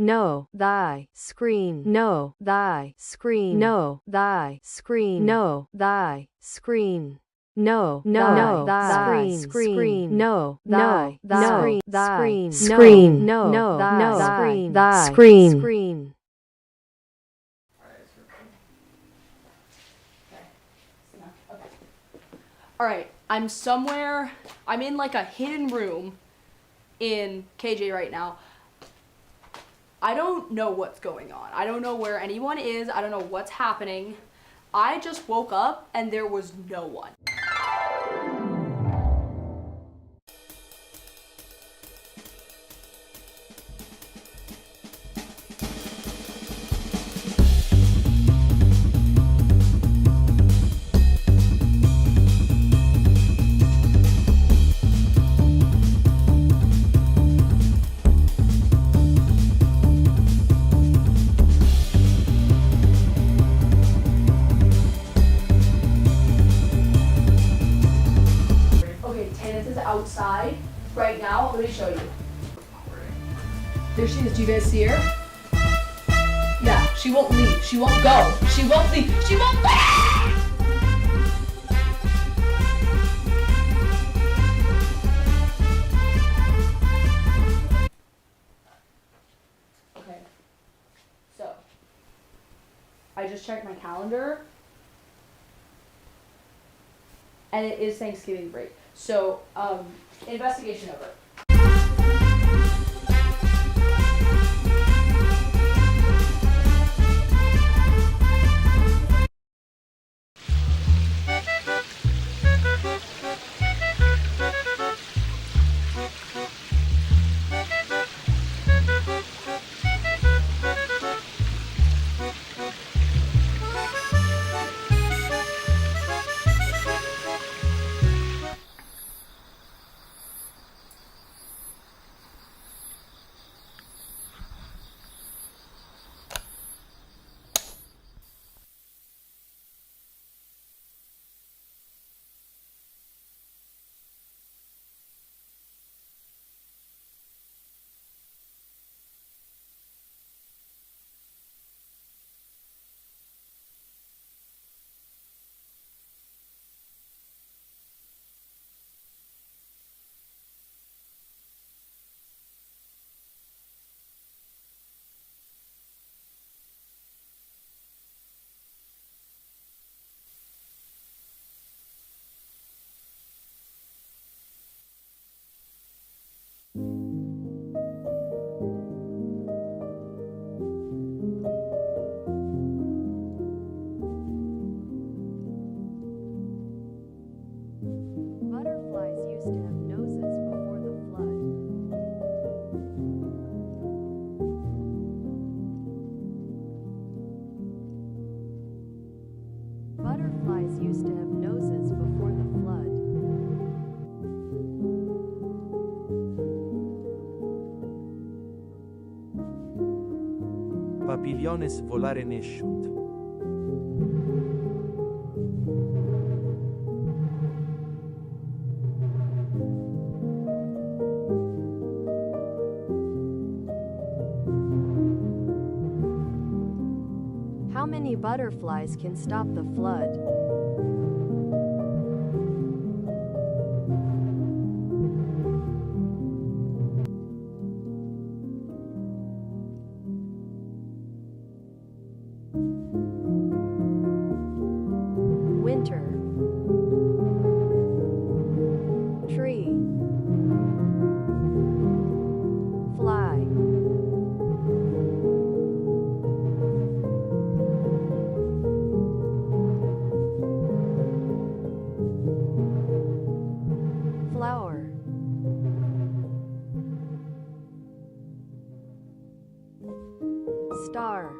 no, thy, screen, no, thy, screen, no, thy, screen, no, thy, screen. No, no, thy, screen, no, thy, screen, thy, screen, no, thy, screen. Alright, I'm in like a hidden room in KJ right now. I don't know what's going on. I don't know where anyone is. I don't know what's happening. I just woke up and there was no one. Okay, Tennis is outside right now. Let me show you. There she is. Do you guys see her? Yeah, she won't leave. She won't go. She won't leave. She won't leave! Okay. So, I just checked my calendar. And it is Thanksgiving break. So, investigation over. Butterflies used to have noses before the flood. Butterflies used to have noses before the flood. Papiliones volare nesciunt. How many butterflies can stop the flood? Winter. Tree. Fly. Flower. Star.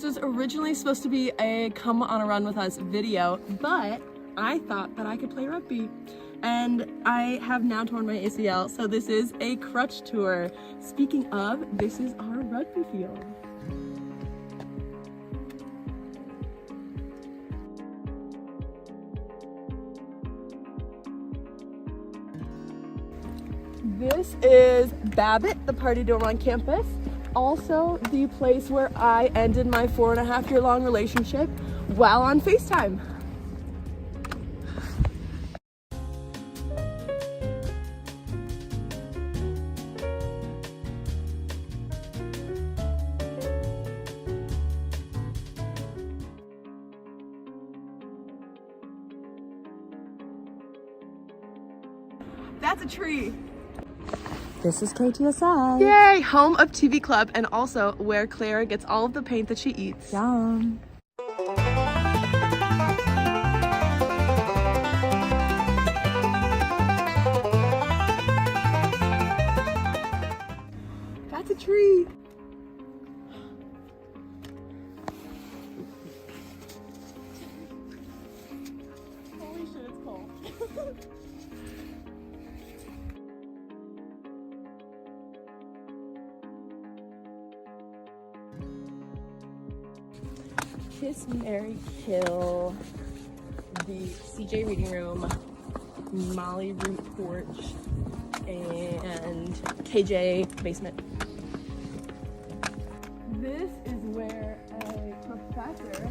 This was originally supposed to be a come on a run with us video, but I thought that I could play rugby. And I have now torn my ACL, so this is a crutch tour. Speaking of, this is our rugby field. This is Babbitt, the party dorm on campus. Also the place where I ended my 4.5-year-long relationship while on FaceTime. That's a tree. This is KTSI. Yay! Home of TV Club, and also where Clara gets all of the paint that she eats. Yum. That's a tree. Holy shit, it's cold. Kiss, Mary, Kill, the CJ reading room, Molly room porch, and KJ basement. This is where a professor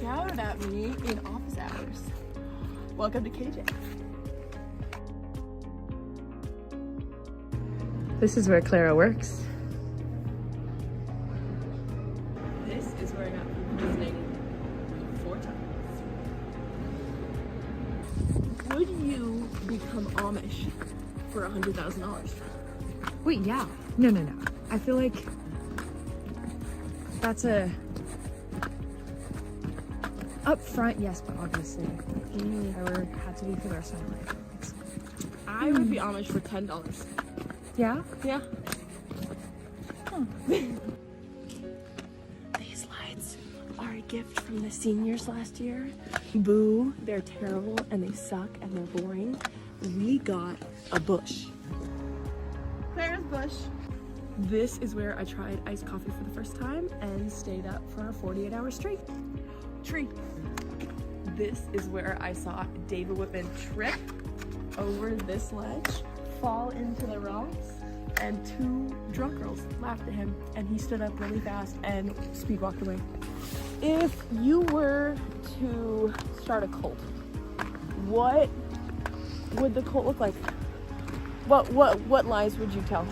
shouted at me in office hours. Welcome to KJ. This is where Clara works. This is where I got visiting 4 times. Would you become Amish for $100,000? Wait, yeah. No. I feel like that's a up front, yes, but obviously if I had to be for the rest of my life. I would be Amish for $10. Yeah? Yeah. These lights are a gift from the seniors last year. Boo, they're terrible and they suck and they're boring. We got a bush. Claire's bush. This is where I tried iced coffee for the first time and stayed up for 48 hours straight. Tree. This is where I saw David Whitman trip over this ledge, fall into the rocks, and 2 drunk girls laughed at him, and he stood up really fast and speed walked away. If you were to start a cult, what would the cult look like? What lies would you tell?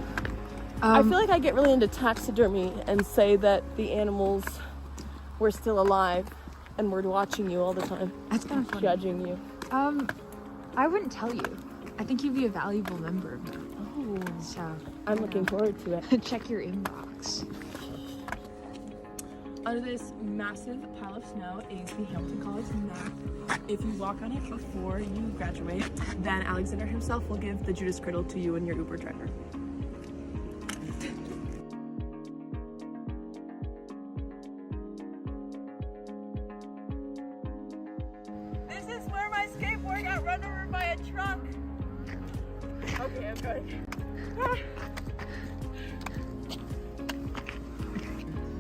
I feel like I get really into taxidermy and say that the animals were still alive and were watching you all the time, That's kind of funny. judging you. I wouldn't tell you. I think you'd be a valuable member of it. Oh, So I'm looking forward to it. check your inbox. Under this massive pile of snow is the Hamilton College map. If you walk on it before you graduate, then Alexander himself will give the Judas Griddle to you and your Uber driver. This is where my skateboard got run over by a truck. Okay, I'm going.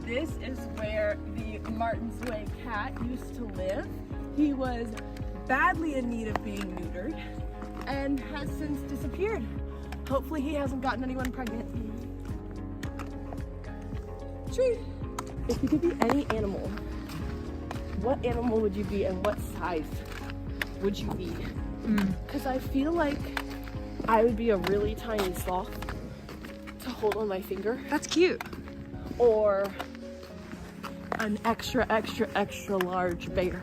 This is where the Martin's Way cat used to live. He was badly in need of being neutered and has since disappeared. Hopefully he hasn't gotten anyone pregnant. Tree. If you could be any animal, what animal would you be and what size would you be? Because I feel like I would be a really tiny sloth to hold on my finger, That's cute. or an extra large bear.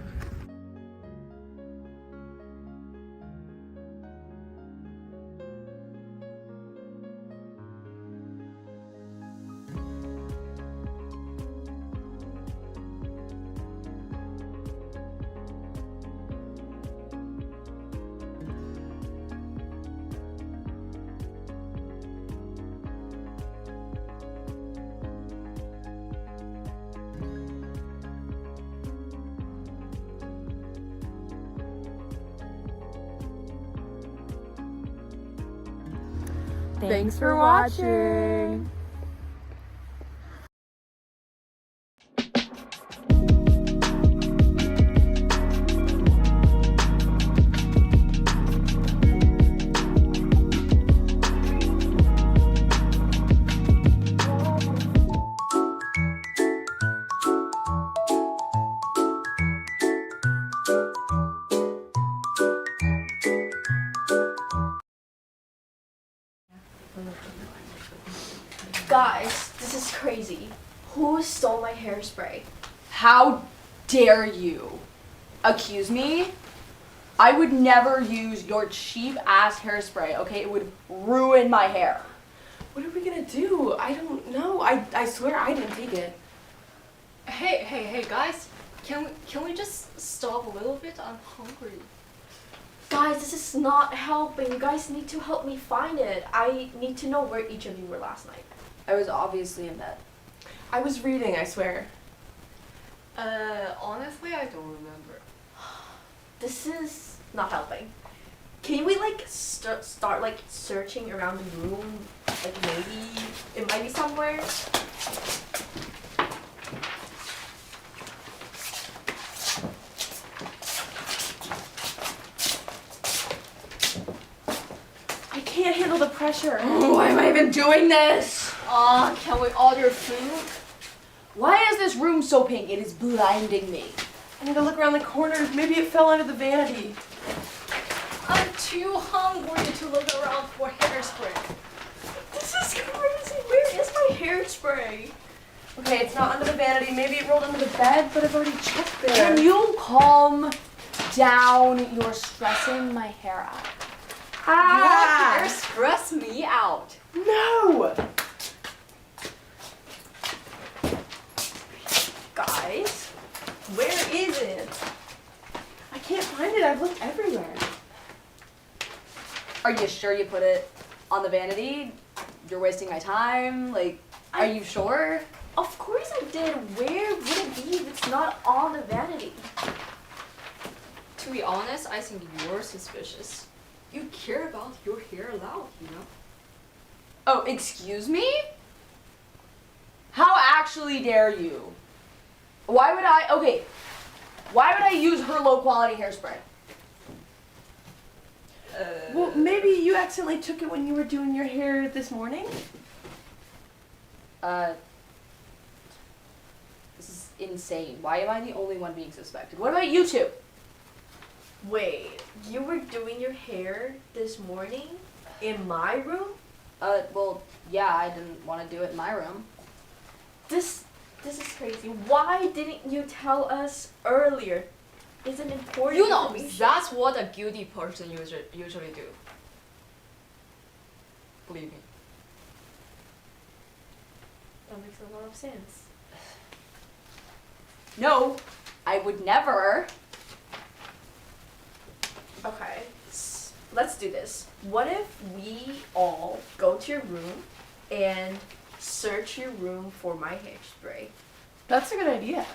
Thanks for watching. Guys, this is crazy. Who stole my hairspray? How dare you accuse me? I would never use your cheap ass hairspray, okay? It would ruin my hair. What are we gonna do? I don't know. I swear I didn't take it. Hey, guys. Can we just stop a little bit? I'm hungry. Guys, this is not helping. You guys need to help me find it. I need to know where each of you were last night. I was obviously in bed. I was reading, I swear. Honestly, I don't remember. This is not helping. Can we like start like searching around the room? Like maybe it might be somewhere. I can't handle the pressure. Why am I even doing this? Can we order food? Why is this room so pink? It is blinding me. I need to look around the corners. Maybe it fell under the vanity. I'm too hungry to look around for hairspray. This is crazy. Where is my hairspray? Okay, it's not under the vanity. Maybe it rolled under the bed, but I've already checked there. Can you calm down? You're stressing my hair out. Your hair stress me out. No! Guys, where is it? I can't find it. I've looked everywhere. Are you sure you put it on the vanity? You're wasting my time. Like, are you sure? Of course I did. Where would it be if it's not on the vanity? To be honest, I think you're suspicious. You care about your hair a lot, you know? Oh, excuse me? How actually dare you? Why would I use her low quality hairspray? Well, maybe you accidentally took it when you were doing your hair this morning? This is insane. Why am I the only one being suspected? What about you two? Wait, you were doing your hair this morning in my room? Well, yeah, I didn't want to do it in my room. This is crazy. Why didn't you tell us earlier? Is it important? You know, information? that's what a guilty person usually do. Believe me. That makes a lot of sense. No, I would never. Okay, let's do this. What if we all go to your room and search your room for my hairspray? That's a good idea.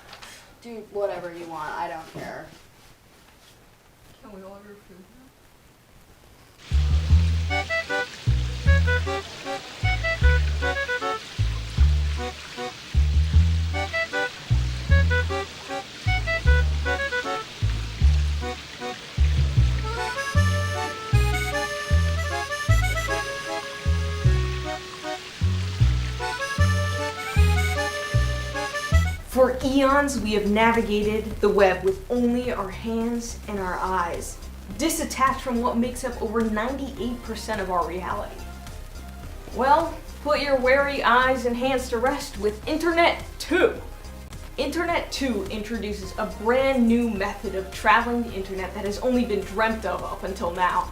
Dude, whatever you want. I don't care. Can we order food now? For eons, we have navigated the web with only our hands and our eyes, disattached from what makes up over 98% of our reality. Well, put your wary eyes and hands to rest with Internet 2. Internet 2 introduces a brand new method of traveling the internet that has only been dreamt of up until now.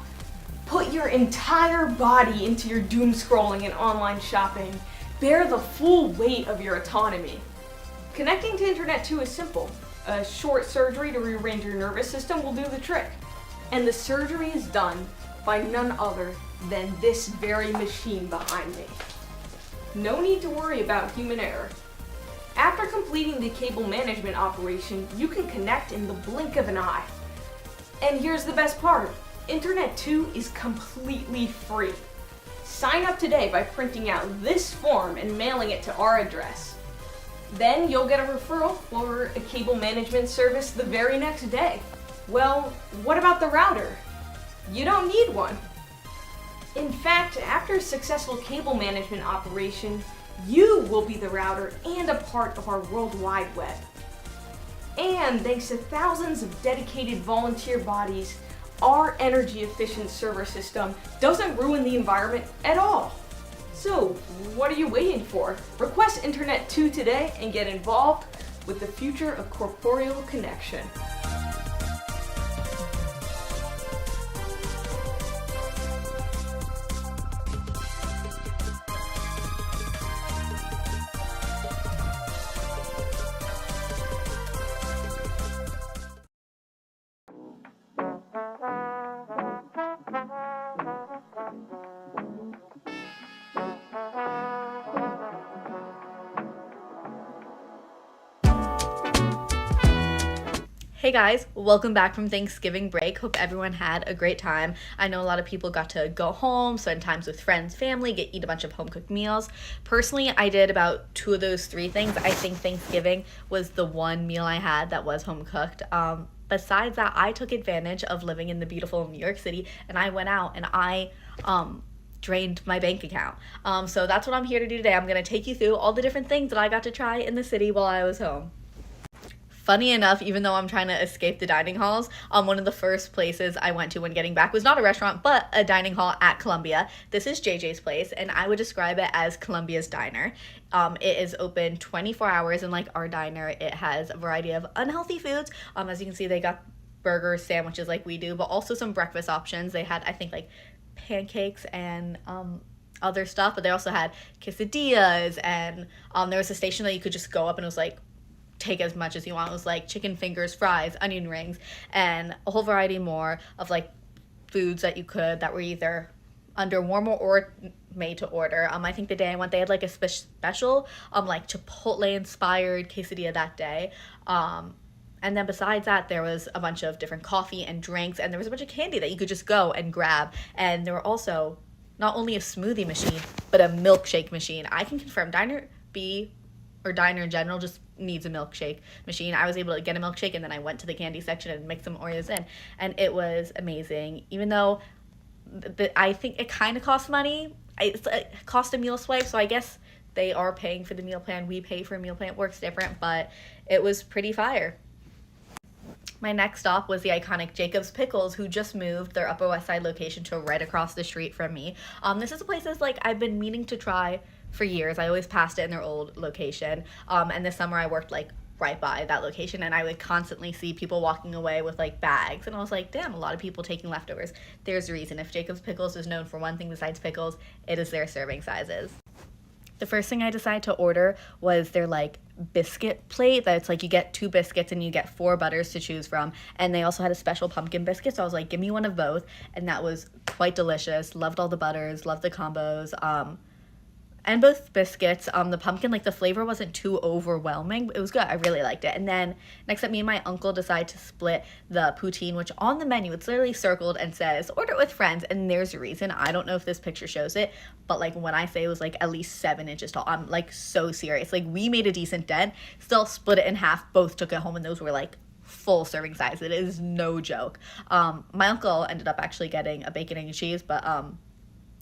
Put your entire body into your doom scrolling and online shopping. Bear the full weight of your autonomy. Connecting to Internet 2 is simple. A short surgery to rearrange your nervous system will do the trick. And the surgery is done by none other than this very machine behind me. No need to worry about human error. After completing the cable management operation, you can connect in the blink of an eye. And here's the best part. Internet 2 is completely free. Sign up today by printing out this form and mailing it to our address. Then you'll get a referral for a cable management service the very next day. Well, what about the router? You don't need one. In fact, after a successful cable management operation, you will be the router and a part of our World Wide Web. And thanks to thousands of dedicated volunteer bodies, our energy efficient server system doesn't ruin the environment at all. So, what are you waiting for? Request Internet 2 today and get involved with the future of corporeal connection. Hey guys, welcome back from Thanksgiving break. Hope everyone had a great time. I know a lot of people got to go home, spend times with friends, family, eat a bunch of home-cooked meals. Personally, I did about 2 of those 3 things. I think Thanksgiving was the one meal I had that was home-cooked. Besides that, I took advantage of living in the beautiful New York City, and I went out and I drained my bank account. So that's what I'm here to do today. I'm going to take you through all the different things that I got to try in the city while I was home. Funny enough, even though I'm trying to escape the dining halls, one of the first places I went to when getting back was not a restaurant, but a dining hall at Columbia. This is JJ's place, and I would describe it as Columbia's diner. It is open 24 hours, and like our diner, it has a variety of unhealthy foods. As you can see, they got burgers, sandwiches like we do, but also some breakfast options. They had, I think, like pancakes and other stuff, but they also had quesadillas, and there was a station that you could just go up and it was like, take as much as you want. It was like chicken fingers, fries, onion rings, and a whole variety more of like foods that were either under warmer or made to order. I think the day I went, they had like a special like Chipotle inspired quesadilla that day. And then besides that, there was a bunch of different coffee and drinks, and there was a bunch of candy that you could just go and grab. And there were also not only a smoothie machine, but a milkshake machine. I can confirm Diner in general just needs a milkshake machine. I was able to get a milkshake, and then I went to the candy section and mixed some Oreos in, and it was amazing. Even though I think it kind of costs money, it cost a meal swipe, so I guess they are paying for the meal plan. We pay for a meal plan. It works different, but it was pretty fire. My next stop was the iconic Jacob's Pickles, who just moved their Upper West Side location to right across the street from me. This is a place that's like I've been meaning to try for years. I always passed it in their old location. And this summer I worked like right by that location, and I would constantly see people walking away with like bags, and I was like, damn, a lot of people taking leftovers. There's a reason. If Jacob's Pickles is known for one thing besides pickles, it is their serving sizes. The first thing I decided to order was their like biscuit plate that's like you get 2 biscuits and you get 4 butters to choose from, and they also had a special pumpkin biscuit, so I was like, give me one of both, and that was quite delicious. Loved all the butters, loved the combos. And both biscuits, the pumpkin, like the flavor wasn't too overwhelming. It was good. I really liked it. And then next up, me and my uncle decided to split the poutine, which on the menu, it's literally circled and says, order it with friends. And there's a reason. I don't know if this picture shows it, but like when I say it was like at least 7 inches tall, I'm like so serious. Like we made a decent dent, still split it in half, both took it home, and those were like full serving size. It is no joke. My uncle ended up actually getting a bacon, egg, and cheese, but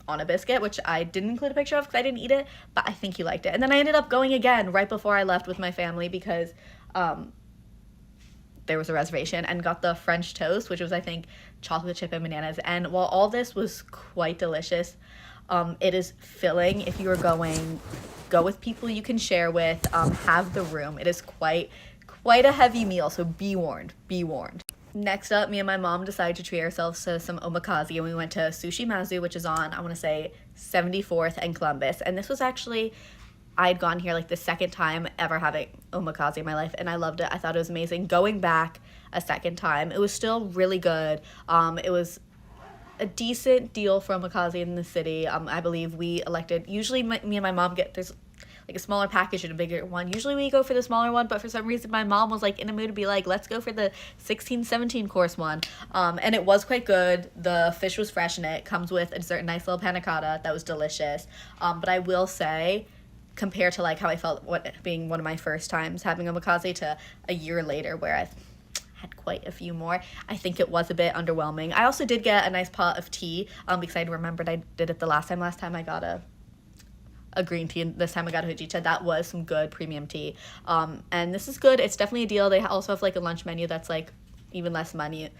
on a biscuit, which I didn't include a picture of because I didn't eat it, but I think he liked it. And then I ended up going again right before I left with my family because there was a reservation, and got the French toast, which was I think chocolate chip and bananas. And while all this was quite delicious, it is filling. If you are go with people you can share with, have the room. It is quite a heavy meal, so be warned. Next up, me and my mom decided to treat ourselves to some omakase, and we went to Sushi Mazu, which is on, I want to say, 74th and Columbus. And this was actually, I'd gone here like the second time ever having omakase in my life, and I loved it. I thought it was amazing. Going back a second time, it was still really good. It was a decent deal for omakase in the city. I believe we elected, usually me and my mom there's like a smaller package and a bigger one. Usually we go for the smaller one, but for some reason my mom was like in a mood to be like, let's go for the 16-17 course one. And it was quite good. The fish was fresh and it comes with a dessert, nice little panna cotta that was delicious. But I will say, compared to like how I felt being one of my first times having omakase to a year later where I've had quite a few more, I think it was a bit underwhelming. I also did get a nice pot of tea because I remembered I did it the last time I got a green tea, and this time I got a Hojicha. That was some good premium tea. And this is good. It's definitely a deal. They also have like a lunch menu that's like even less money,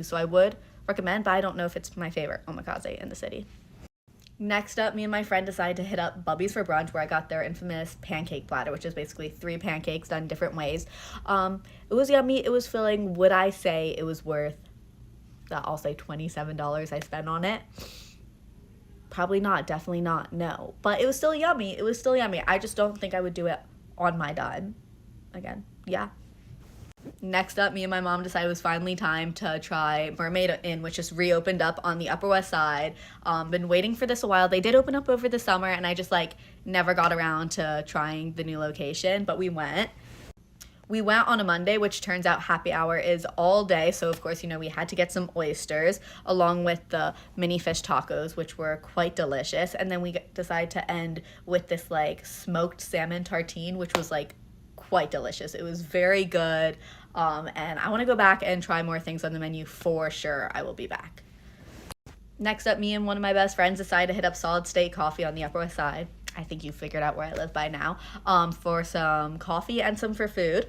so I would recommend, but I don't know if it's my favorite omakase in the city. Next up, me and my friend decided to hit up Bubby's for brunch, where I got their infamous pancake platter, which is basically 3 pancakes done different ways. It was yummy. It was filling. Would I say it was worth that, I'll say $27 I spent on it? Probably not. Definitely not. No. But it was still yummy. It was still yummy. I just don't think I would do it on my dime. Again, yeah. Next up, me and my mom decided it was finally time to try Mermaid Inn, which just reopened up on the Upper West Side. Been waiting for this a while. They did open up over the summer, and I just like never got around to trying the new location, but we went. We went on a Monday, which turns out happy hour is all day. So, of course, we had to get some oysters along with the mini fish tacos, which were quite delicious. And then we decided to end with this like smoked salmon tartine, which was like quite delicious. It was very good. And I want to go back and try more things on the menu for sure. I will be back. Next up, me and one of my best friends decided to hit up Solid State Coffee on the Upper West Side. I think you figured out where I live by now. For some coffee and some for food.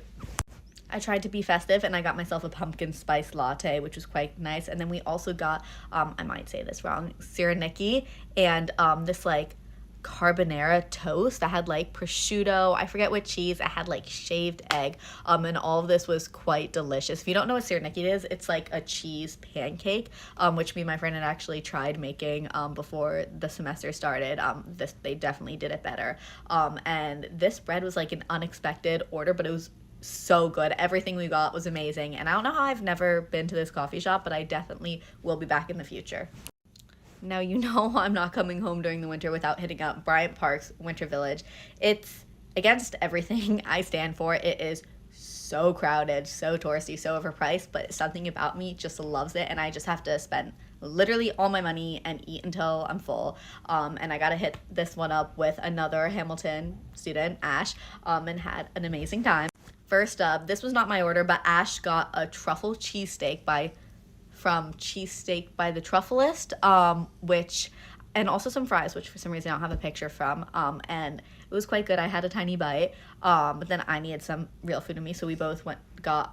I tried to be festive and I got myself a pumpkin spice latte, which was quite nice. And then we also got, I might say this wrong, Sireniki and this like carbonara toast that had like prosciutto, I forget what cheese, it had like shaved egg, and all of this was quite delicious. If you don't know what Sireniki is, it's like a cheese pancake, which me and my friend had actually tried making before the semester started. They definitely did it better. And this bread was like an unexpected order, but it was so good. Everything we got was amazing, and I don't know how I've never been to this coffee shop, but I definitely will be back in the future. Now, I'm not coming home during the winter without hitting up Bryant Park's Winter Village. It's against everything I stand for. It is so crowded, so touristy, so overpriced, but something about me just loves it, and I just have to spend literally all my money and eat until I'm full. And I got to hit this one up with another Hamilton student, Ash, and had an amazing time. First up, this was not my order, but Ash got a truffle cheesesteak from Cheesesteak by the Truffleist, and also some fries, which for some reason I don't have a picture from, and it was quite good. I had a tiny bite, but then I needed some real food in me, so we both got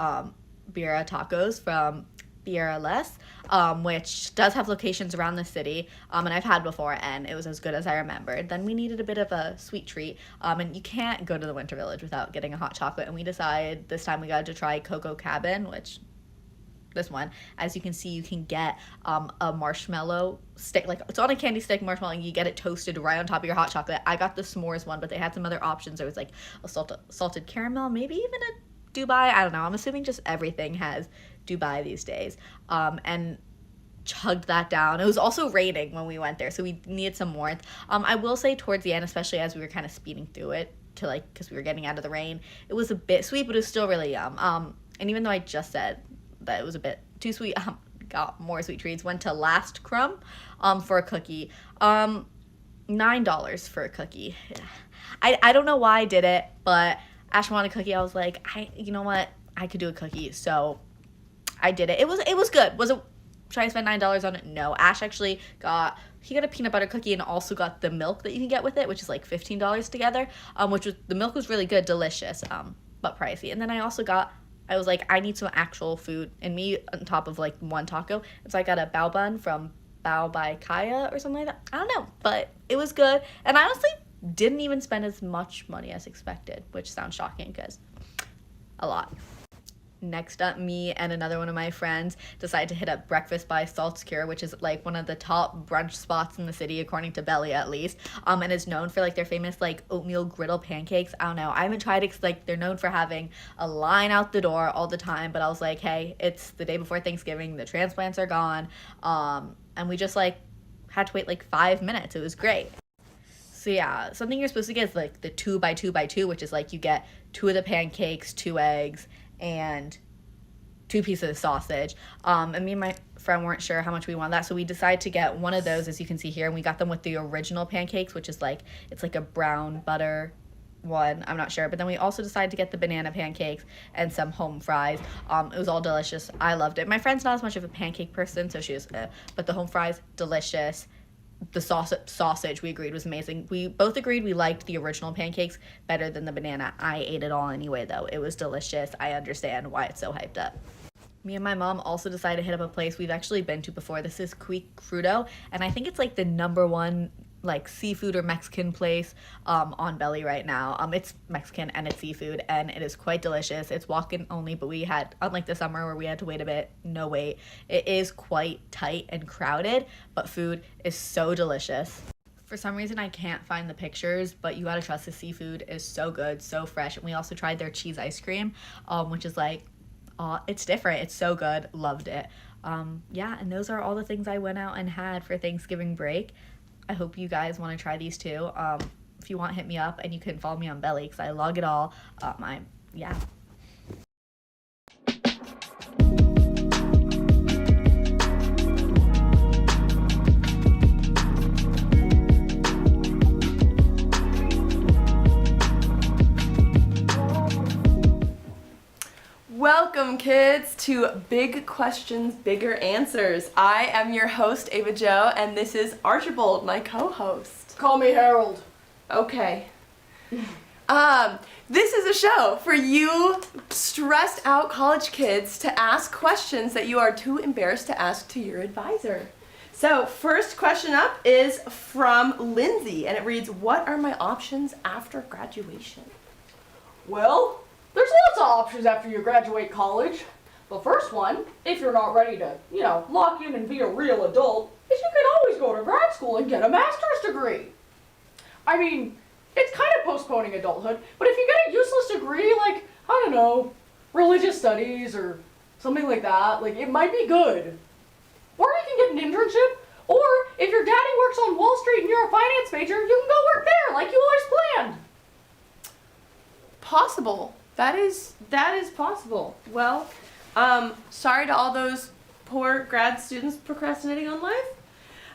birria tacos from Birria Less, which does have locations around the city, and I've had before, and it was as good as I remembered. Then we needed a bit of a sweet treat, and you can't go to the Winter Village without getting a hot chocolate, and we decided this time we got to try Cocoa Cabin, which this one, as you can see, you can get a marshmallow stick, like it's on a candy stick marshmallow, and you get it toasted right on top of your hot chocolate. I got the s'mores one, but they had some other options. There was like a salted caramel, maybe even a Dubai, I don't know. I'm assuming just everything has Dubai these days, and chugged that down. It was also raining when we went there, so we needed some warmth. I will say towards the end, especially as we were kind of speeding through it because we were getting out of the rain, it was a bit sweet, but it was still really yum. And even though I just said that it was a bit too sweet, got more sweet treats. Went to Last Crumb for a cookie. $9 for a cookie. I don't know why I did it, but Ash wanted a cookie. I was like, you know what? I could do a cookie, so I did it. It was good. Should I spend $9 on it? No. Ash actually got a peanut butter cookie and also got the milk that you can get with it, which is like $15 together. The milk was really good, delicious, but pricey. And then I was like, I need some actual food in me on top of like one taco. And so I got a bao bun from Bao by Kaya or something like that. I don't know, but it was good. And I honestly didn't even spend as much money as expected, which sounds shocking because a lot. Next up, me and another one of my friends decided to hit up Breakfast by Salt's Cure, which is like one of the top brunch spots in the city, according to Belly at least, and is known for like their famous like oatmeal griddle pancakes. I don't know, I haven't tried it 'cause, like, they're known for having a line out the door all the time, but I was like, hey, it's the day before Thanksgiving, the transplants are gone, and we just like had to wait like 5 minutes. It was great. So yeah, something you're supposed to get is like the 2 by 2 by 2, which is like you get 2 of the pancakes, 2 eggs, and 2 pieces of sausage. And me and my friend weren't sure how much we wanted that, so we decided to get one of those, as you can see here, and we got them with the original pancakes, which is like, it's like a brown butter one, I'm not sure. But then we also decided to get the banana pancakes and some home fries. It was all delicious. I loved it. My friend's not as much of a pancake person, so she was, but the home fries, delicious. The sausage we agreed was amazing. We both agreed we liked the original pancakes better than the banana. I ate it all anyway, though. It was delicious. I understand why it's so hyped up. Me and my mom also decided to hit up a place we've actually been to before. This is Quique Crudo, and I think it's like the #1 like seafood or Mexican place on Belly right now. It's Mexican and it's seafood, and it is quite delicious. It's walk-in only, but we had, unlike the summer where we had to wait a bit, no wait. It is quite tight and crowded, but food is so delicious. For some reason, I can't find the pictures, but you gotta trust the seafood is so good, so fresh. And we also tried their cheese ice cream, which is like, it's different. It's so good. Loved it. Yeah, and those are all the things I went out and had for Thanksgiving break. I hope you guys want to try these too. If you want, hit me up, and you can follow me on Belly because I log it all. Yeah. Welcome, kids, to Big Questions, Bigger Answers. I am your host, Ava Jo, and this is Archibald, my co-host. Call me Harold. Okay. This is a show for you stressed out college kids to ask questions that you are too embarrassed to ask to your advisor. So, first question up is from Lindsay, and it reads, what are my options after graduation? Well, there's lots of options after you graduate college. The first one, if you're not ready to, lock in and be a real adult, is you can always go to grad school and get a master's degree. I mean, it's kind of postponing adulthood, but if you get a useless degree like, I don't know, religious studies or something like that, like, it might be good. Or you can get an internship, or if your daddy works on Wall Street and you're a finance major, you can go work there like you always planned. Possible. That is possible. Well, sorry to all those poor grad students procrastinating on life.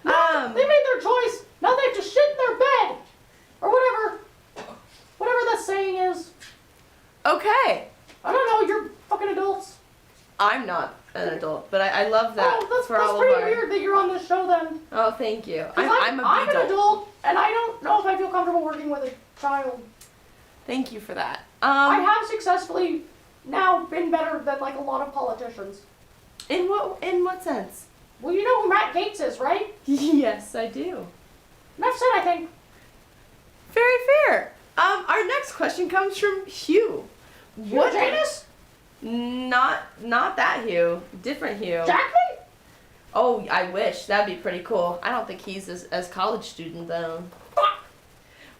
No, they made their choice. Now they have to shit in their bed. Or whatever that saying is. Okay. I don't know, you're fucking adults. I'm not an adult, but I love that that's for all pretty of our... weird that you're on this show then. Oh, thank you. 'Cause I'm an adult, and I don't know if I feel comfortable working with a child. Thank you for that. I have successfully now been better than like a lot of politicians. In what sense? Well, you know who Matt Gaetz is, right? Yes, I do. Enough said, I think. Very fair. Our next question comes from Hugh. What? Janus? Not that Hugh. Different Hugh. Jackman? Oh, I wish. That'd be pretty cool. I don't think he's as college student though.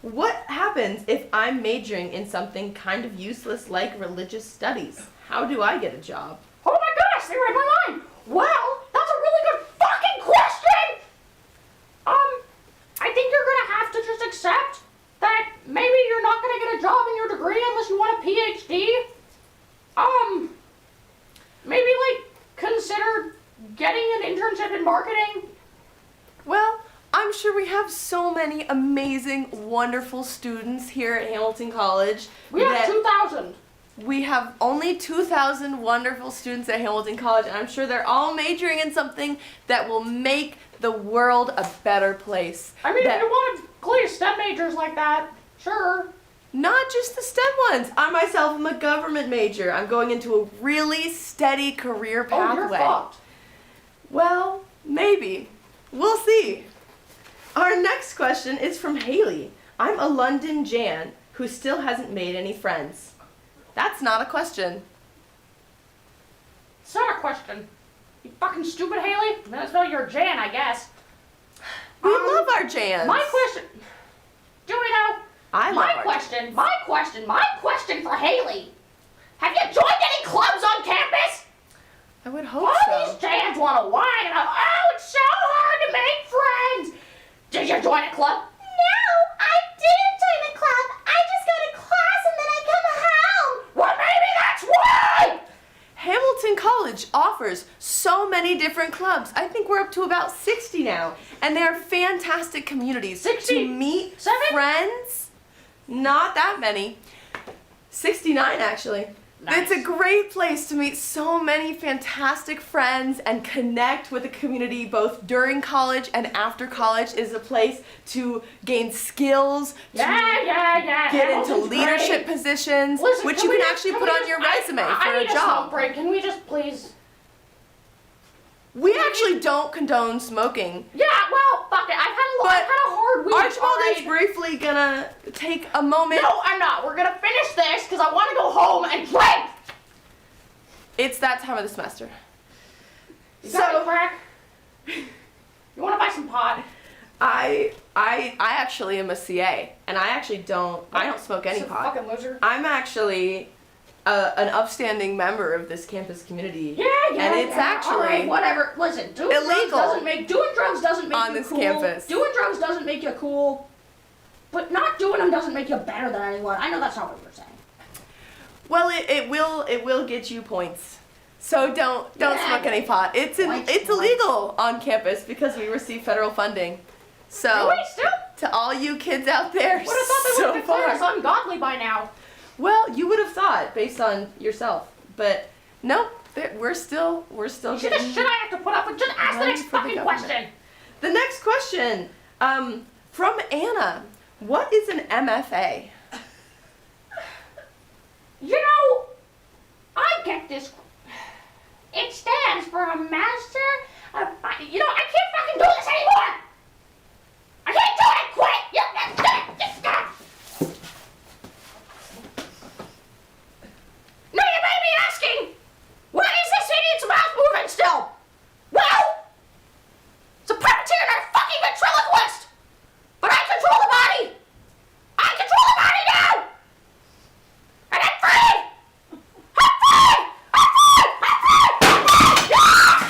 What happens if I'm majoring in something kind of useless like religious studies? How do I get a job? Oh my gosh, they read my mind. Well, that's a really good fucking question. I think you're gonna have to just accept that maybe you're not gonna get a job in your degree unless you want a PhD. Maybe like consider getting an internship in marketing. Well, I'm sure we have so many amazing, wonderful students here at Hamilton College. We have 2,000. We have only 2,000 wonderful students at Hamilton College, and I'm sure they're all majoring in something that will make the world a better place. I mean, if you want to clear STEM majors like that, sure. Not just the STEM ones. I myself am a government major. I'm going into a really steady career pathway. Oh, you're fucked. Well, maybe. We'll see. Our next question is from Haley. I'm a London Jan who still hasn't made any friends. That's not a question. It's not a question. You fucking stupid, Haley. That's not your Jan, I guess. We love our Jans. My question. Do we know? My question for Haley. Have you joined any clubs on campus? I would hope All so. these Jans want to whine about, oh, it's so hard to make friends. Did you join a club? No, I Washington College offers so many different clubs. I think we're up to about 60 now. And they are fantastic communities 60? to meet 7? friends. Not that many. 69 actually. Nice. It's a great place to meet so many fantastic friends and connect with the community both during college and after college. It is a place to gain skills, Yeah. get into Hamilton's leadership great. positions, Listen, which can you we can just- actually can put we on just- your resume I for need a smoke job. break. Can we just please? We actually don't condone smoking. Yeah, well, fuck it. I've had But a hard week. Archibald alright? is briefly gonna take a moment. No, I'm not. We're gonna finish this because I want to go home and drink. It's that time of the semester. You got any crack? You want to buy some pot? I actually am a CA, and I don't smoke any It's a pot. fucking loser. I'm actually an upstanding member of this campus community. Yeah. And it's actually all right, whatever. Listen, doing drugs illegal doesn't make on you this cool. campus. Doing drugs doesn't make you cool, but not doing them doesn't make you better than anyone. I know that's not what you're saying. Well, it will get you points. So don't Yeah. smoke any pot. It's Points, illegal on campus because we receive federal funding. So Really? Still? to all you kids out there, Would have thought they so would have declared us far. ungodly by now. Well, you would have thought based on yourself, but nope. We're still Should getting. I have to put up with? Just ask the money next for the fucking government. question. The next question, from Anna. What is an MFA? You know, I get this. It stands for a master of. You know, I can't fucking do this anymore. I can't do it. Quit. No, you may be asking, why is this idiot's mouth moving still? Well, it's a puppeteer and a fucking ventriloquist. But I control the body. I control the body now. And I'm free. I'm free. I'm free. I'm free.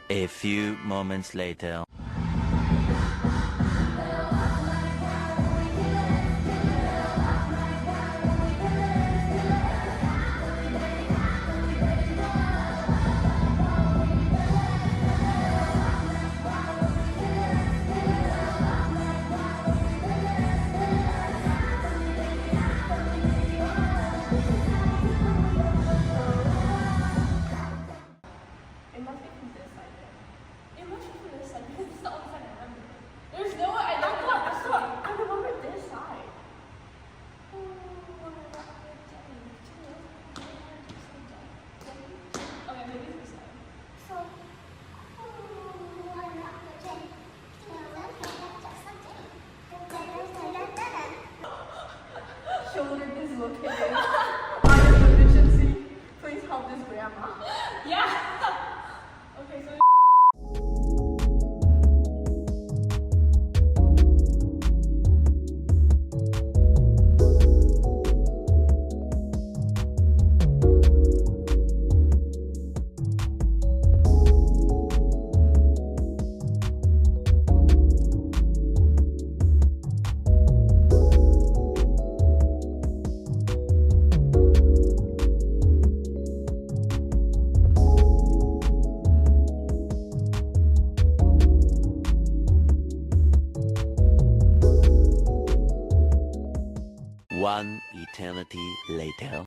A few moments later. It must be from this side. It must be from this side because it's the only side I remember. There's no way I don't remember this side. I remember this side. Okay, maybe this side. Shoulder dislocated. Iron deficiency. Please help this grandma. Yeah. Okay, so. One eternity later.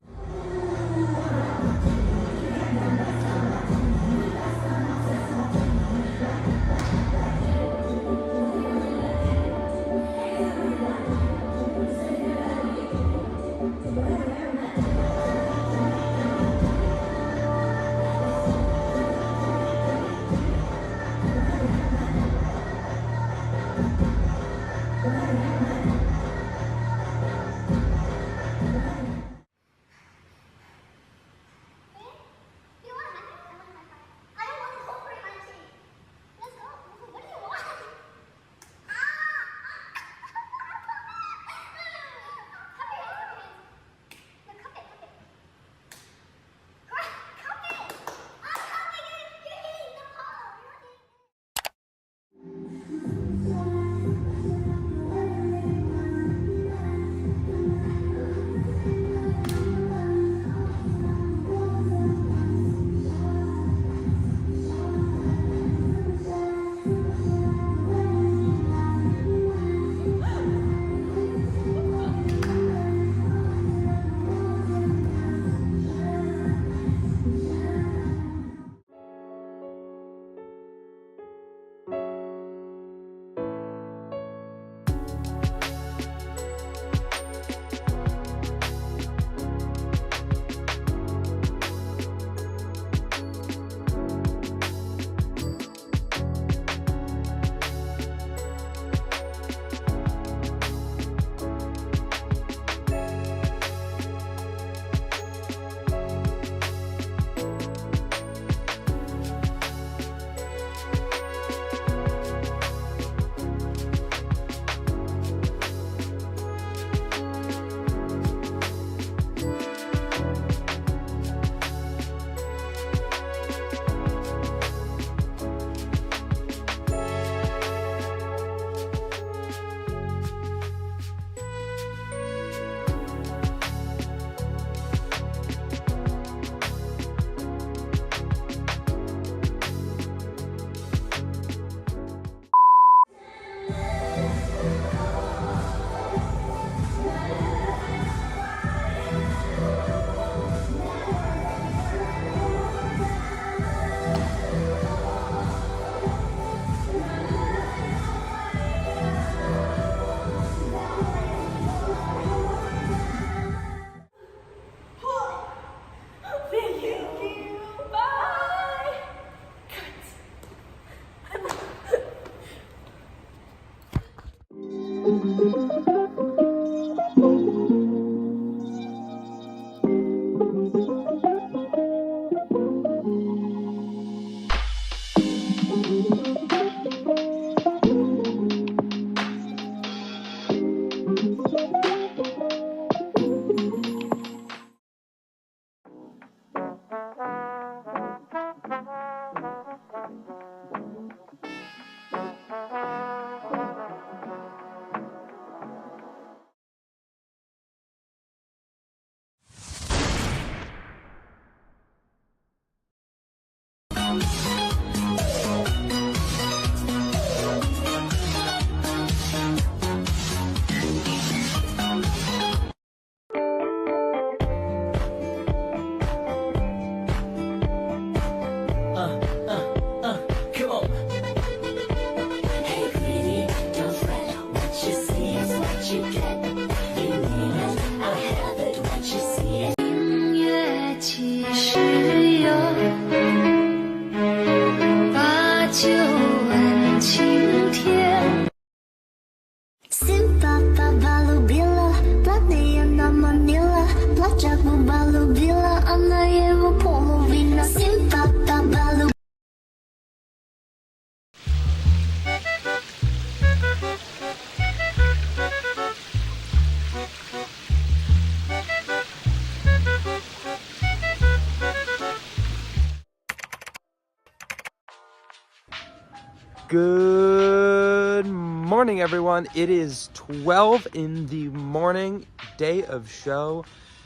Good morning, everyone. It is 12 in the morning, day of show.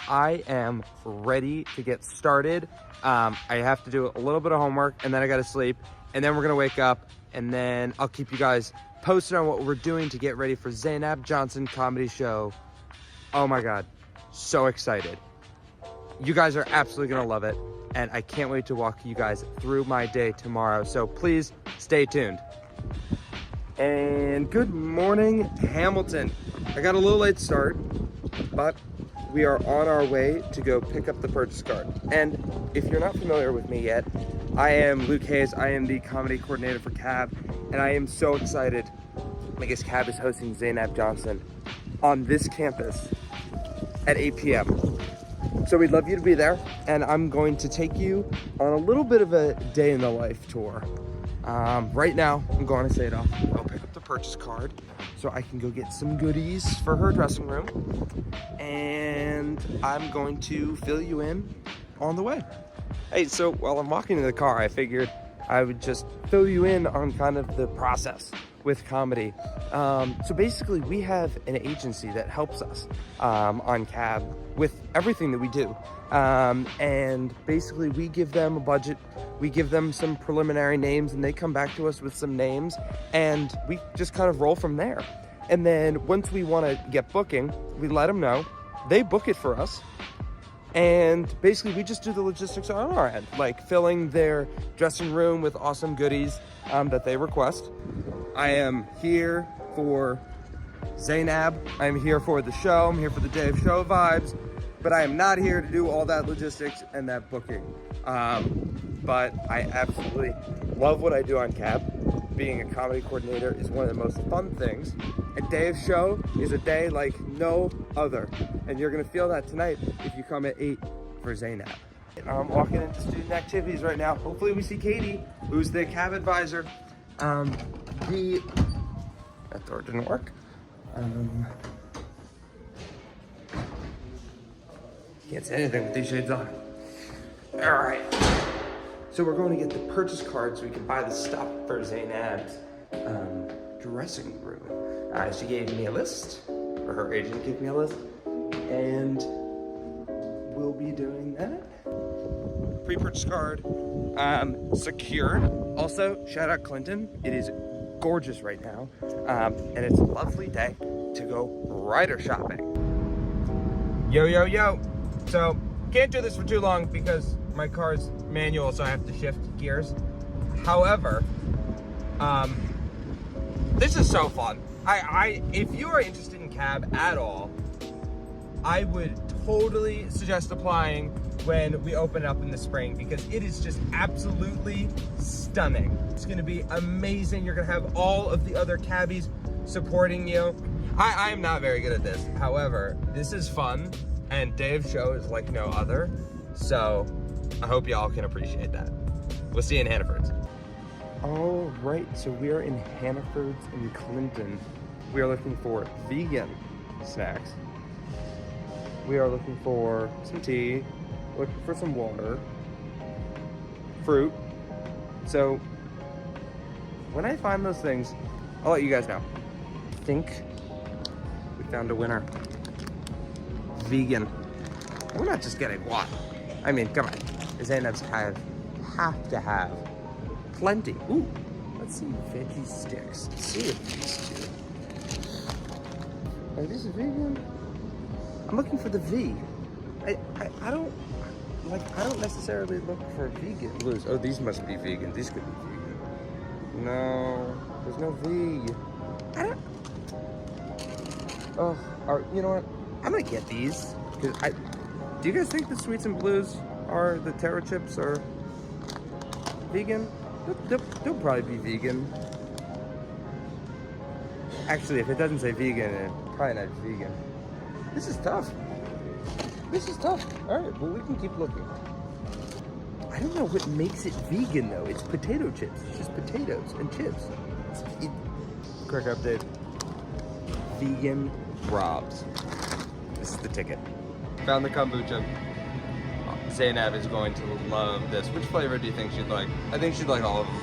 I am ready to get started. I have to do a little bit of homework, and then I gotta sleep, and then we're gonna wake up, and then I'll keep you guys posted on what we're doing to get ready for Zainab Johnson comedy show. Oh my God, so excited. You guys are absolutely gonna love it, and I can't wait to walk you guys through my day tomorrow, so please stay tuned. And good morning, Hamilton. I got a little late start, but we are on our way to go pick up the purchase card. And if you're not familiar with me yet, I am Luke Hayes. I am the comedy coordinator for CAB, and I am so excited because CAB is hosting Zainab Johnson on this campus at 8 p.m. So we'd love you to be there, and I'm going to take you on a little bit of a day in the life tour. Right now, I'm going to Sadov. I'll pick up the purchase card so I can go get some goodies for her dressing room, and I'm going to fill you in on the way. Hey, so while I'm walking to the car, I figured I would just fill you in on kind of the process with comedy. So basically, we have an agency that helps us on CAB with everything that we do. And basically, we give them a budget, we give them some preliminary names, and they come back to us with some names, and we just kind of roll from there. And then once we want to get booking, we let them know, they book it for us, and basically we just do the logistics on our end, like filling their dressing room with awesome goodies that they request. I am here for Zainab, I'm here for the show, I'm here for the day of show vibes, but I am not here to do all that logistics and that booking. But I absolutely love what I do on CAB. Being a comedy coordinator is one of the most fun things. A day of show is a day like no other. And you're gonna feel that tonight if you come at 8 for Zainab. I'm walking into student activities right now. Hopefully we see Katie, who's the CAB advisor. That door didn't work. Can't say anything with these shades on. All right. So we're going to get the purchase card so we can buy the stuff for Zainab's dressing room. She gave me a list, or her agent gave me a list, and we'll be doing that. Pre-purchase card secured. Also, shout out Clinton. It is gorgeous right now, and it's a lovely day to go rider shopping. Yo, yo, yo. So, can't do this for too long because my car's manual, so I have to shift gears. However, this is so fun. If you are interested in CAB at all, I would totally suggest applying when we open it up in the spring because it is just absolutely stunning. It's gonna be amazing. You're gonna have all of the other cabbies supporting you. I am not very good at this. However, this is fun, and day of show is like no other. So I hope y'all can appreciate that. We'll see you in Hannaford's. All right, so we are in Hannaford's in Clinton. We are looking for vegan snacks. We are looking for some tea, looking for some water, fruit. So when I find those things, I'll let you guys know. I think we found a winner. Vegan. We're not just getting one. I mean, come on. Zainab's have to have plenty. Ooh, let's see veggie sticks. Let's see if these two. Are these vegan? I'm looking for the V. I don't necessarily look for vegan blues. Oh, these must be vegan. These could be vegan. No, there's no V. I don't. Oh, you know what? I'm gonna get these because do you guys think the sweets and blues are the Terra chips are vegan? They'll probably be vegan. Actually, if it doesn't say vegan, it's probably not vegan. This is tough. This is tough. All right, well, we can keep looking. I don't know what makes it vegan, though. It's potato chips. It's just potatoes and chips. Quick update. Vegan Robs. This is the ticket. Found the kombucha. Zainab is going to love this. Which flavor do you think she'd like? I think she'd like all of them.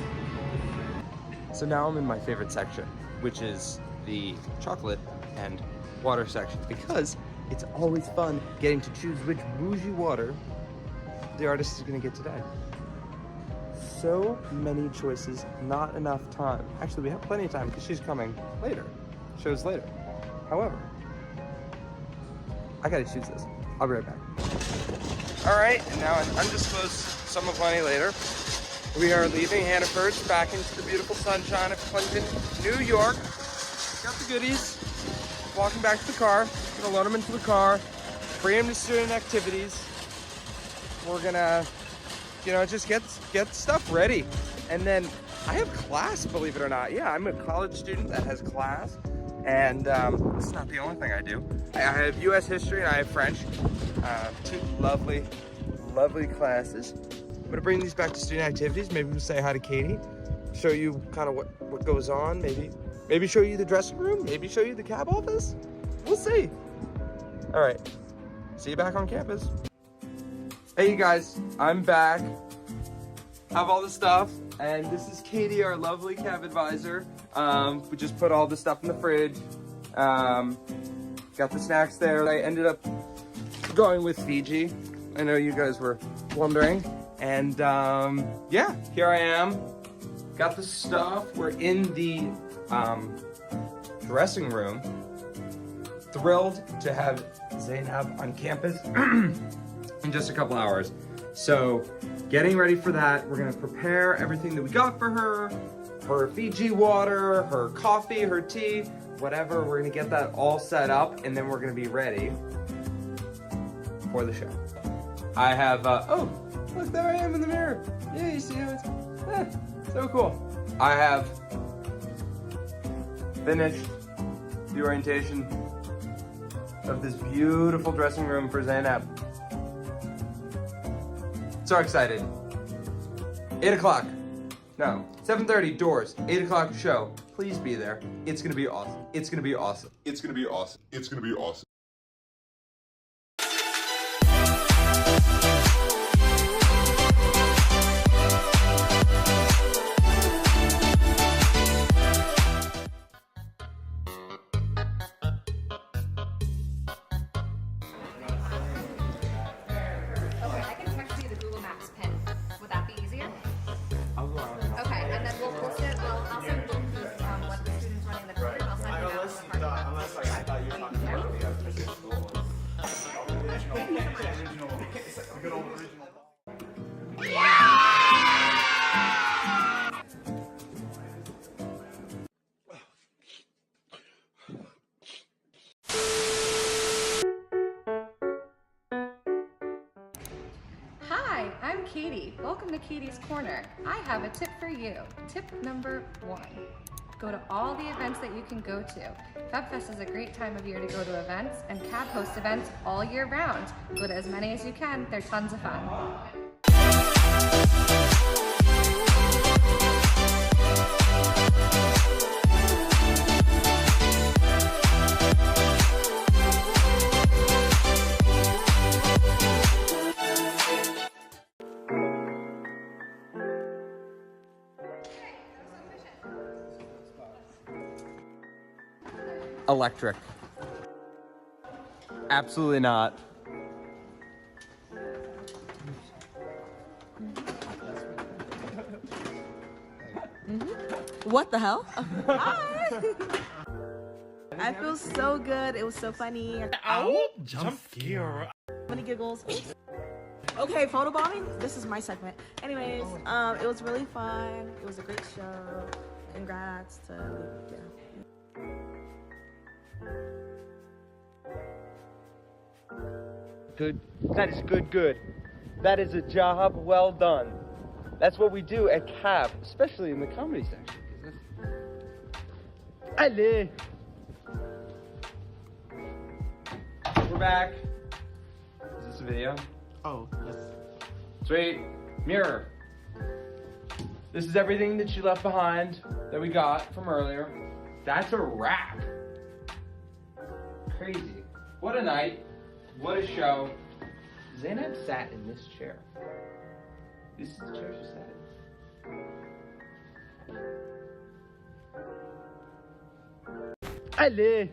So now I'm in my favorite section, which is the chocolate and water section, because it's always fun getting to choose which bougie water the artist is gonna get today. So many choices, not enough time. Actually, we have plenty of time because she's coming later, shows later. However, I gotta choose this. I'll be right back. All right, and now an undisclosed sum of money later, we are leaving Hannaford back into the beautiful sunshine of Clinton, New York. Got the goodies. Walking back to the car. Gonna load them into the car, bring them to student activities. We're gonna, you know, just get stuff ready. And then I have class, believe it or not. Yeah, I'm a college student that has class. And this is not the only thing I do. I have US history and I have French. Two lovely, lovely classes. I'm gonna bring these back to student activities. Maybe we'll say hi to Katie. Show you kind of what goes on. Maybe show you the dressing room. Maybe show you the cab office. We'll see. All right, see you back on campus. Hey you guys, I'm back. Have all the stuff. And this is Katie, our lovely cab advisor. We just put all the stuff in the fridge. Got the snacks there. I ended up going with Fiji. I know you guys were wondering. And yeah, here I am. Got the stuff. We're in the dressing room. Thrilled to have Zainab on campus in just a couple hours. So getting ready for that. We're gonna prepare everything that we got for her Fiji water, her coffee, her tea, whatever. We're gonna get that all set up and then we're gonna be ready for the show. I have, oh, look, there I am in the mirror. Yeah, you see how it's, so cool. I have finished the orientation of this beautiful dressing room for Zainab. So excited. 8 o'clock. No, 7:30 doors, 8 o'clock show. Please be there. It's gonna be awesome. It's gonna be awesome. It's gonna be awesome. It's gonna be awesome. Okay, I can text you the Google Maps pin. Would that be easier? Okay, and then we'll post it. I'll send both what the students running the code, and I'll send you out. Unless I thought you were talking about the original school. The good old original. Hi, I'm Katie. Welcome to Katie's Corner. I have a tip for you. Tip number 1. Go to all the events that you can go to. FebFest is a great time of year to go to events, and CAB hosts events all year round. Go to as many as you can. They're tons of fun. Electric. Absolutely not. What the hell? Hi! I feel so good. It was so funny. Ow! Jump scare. Many giggles. Okay, photobombing. This is my segment. Anyways, it was really fun. It was a great show. Congrats to yeah. Good. That is good. That is a job well done. That's what we do at CAB, especially in the comedy section. Allez! We're back. Is this a video? Oh, yes. Sweet. Mirror. This is everything that you left behind that we got from earlier. That's a wrap. Crazy. What a night. What a show. Zainab sat in this chair. This is the chair she sat in. Allez.